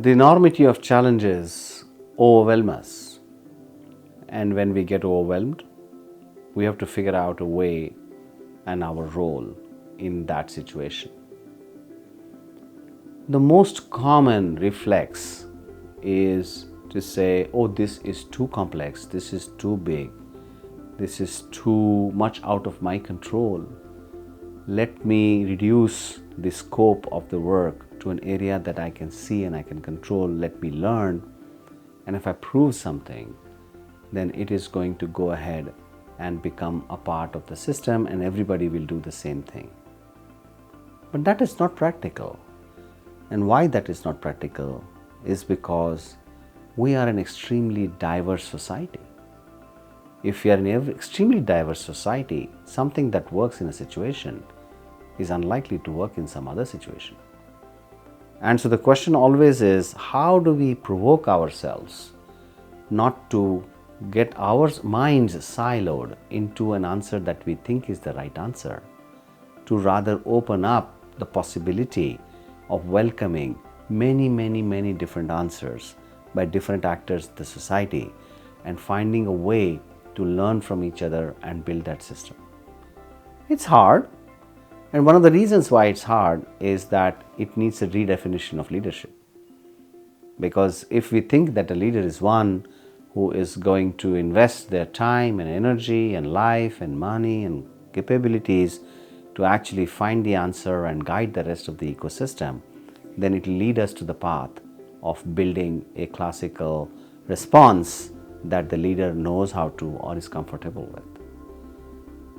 The enormity of challenges overwhelm us. And when we get overwhelmed, we have to figure out a way and our role in that situation. The most common reflex is to say, oh, this is too complex, this is too big, this is too much out of my control. Let me reduce the scope of the work to an area that I can see and I can control. Let me learn. And if I prove something, then it is going to go ahead and become a part of the system and everybody will do the same thing. But that is not practical. And why that is not practical is because we are an extremely diverse society. If we are in an extremely diverse society, something that works in a situation is unlikely to work in some other situation. And so the question always is, how do we provoke ourselves not to get our minds siloed into an answer that we think is the right answer, to rather open up the possibility of welcoming many different answers by different actors in the society and finding a way to learn from each other and build that system. It's hard, and one of the reasons why it's hard is that it needs a redefinition of leadership. Because if we think that a leader is one who is going to invest their time and energy and life and money and capabilities to actually find the answer and guide the rest of the ecosystem, then it will lead us to the path of building a classical response that the leader knows how to or is comfortable with.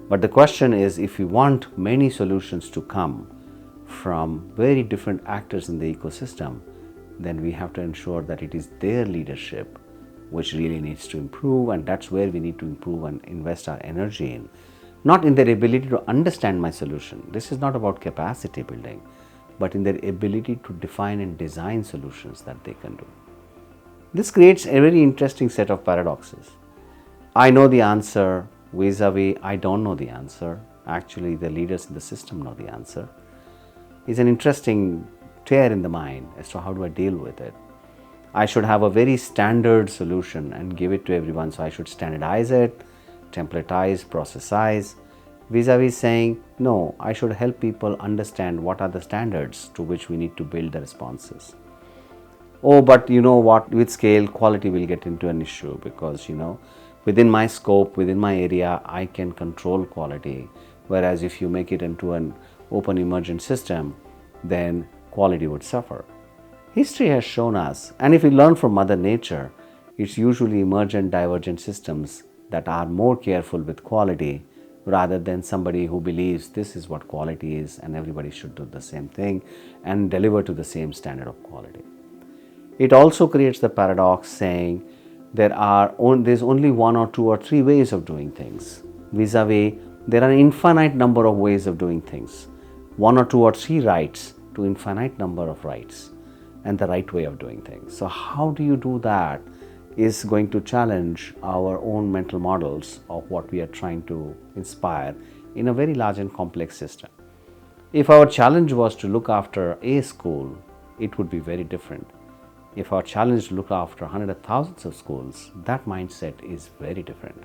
But the question is, if we want many solutions to come from very different actors in the ecosystem, then we have to ensure that it is their leadership which really needs to improve, and that's where we need to improve and invest our energy in. Not in their ability to understand my solution. This is not about capacity building, but in their ability to define and design solutions that they can do. This creates a very interesting set of paradoxes. I know the answer vis-a-vis I don't know the answer. Actually, the leaders in the system know the answer. It's an interesting tear in the mind as to how do I deal with it. I should have a very standard solution and give it to everyone. So I should standardize it, templatize, processize, vis-a-vis saying, no, I should help people understand what are the standards to which we need to build the responses. Oh, but you know what, with scale, quality will get into an issue because, within my scope, within my area, I can control quality. Whereas if you make it into an open emergent system, then quality would suffer. History has shown us, and if we learn from Mother Nature, it's usually emergent divergent systems that are more careful with quality rather than somebody who believes this is what quality is and everybody should do the same thing and deliver to the same standard of quality. It also creates the paradox saying there's only one or two or three ways of doing things. Vis-a-vis, there are an infinite number of ways of doing things. One or two or three rights to infinite number of rights and the right way of doing things. So how do you do that is going to challenge our own mental models of what we are trying to inspire in a very large and complex system. If our challenge was to look after a school, it would be very different. If our challenge is to look after hundreds of thousands of schools, that mindset is very different.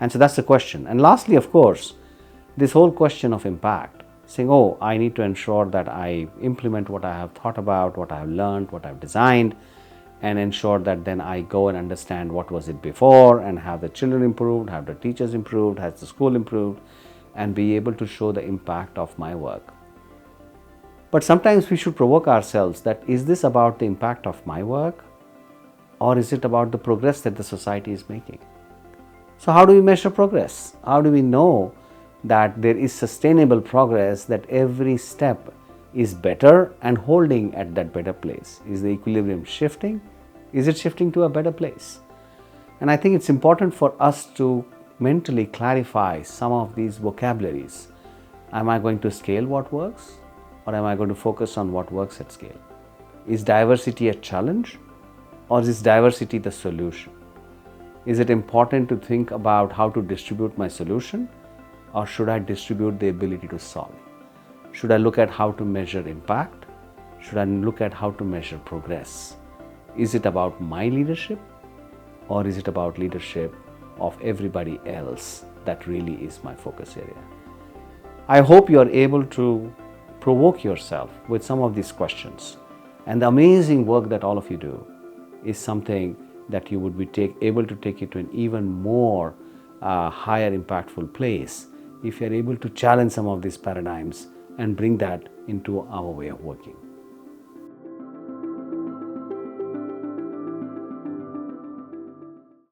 And so that's the question. And lastly, of course, this whole question of impact, saying, oh, I need to ensure that I implement what I have thought about, what I have learned, what I've designed, and ensure that then I go and understand what was it before and have the children improved, have the teachers improved, has the school improved, and be able to show the impact of my work. But sometimes we should provoke ourselves that, is this about the impact of my work or is it about the progress that the society is making? So how do we measure progress? How do we know that there is sustainable progress, that every step is better and holding at that better place? Is the equilibrium shifting? Is it shifting to a better place? And I think it's important for us to mentally clarify some of these vocabularies. Am I going to scale what works? Or am I going to focus on what works at scale? Is diversity a challenge? Or is diversity the solution? Is it important to think about how to distribute my solution? Or should I distribute the ability to solve? Should I look at how to measure impact? Should I look at how to measure progress? Is it about my leadership, or is it about leadership of everybody else? That really is my focus area. I hope you are able to provoke yourself with some of these questions. And the amazing work that all of you do is something that you would be able to take it to an even more higher impactful place if you are able to challenge some of these paradigms and bring that into our way of working.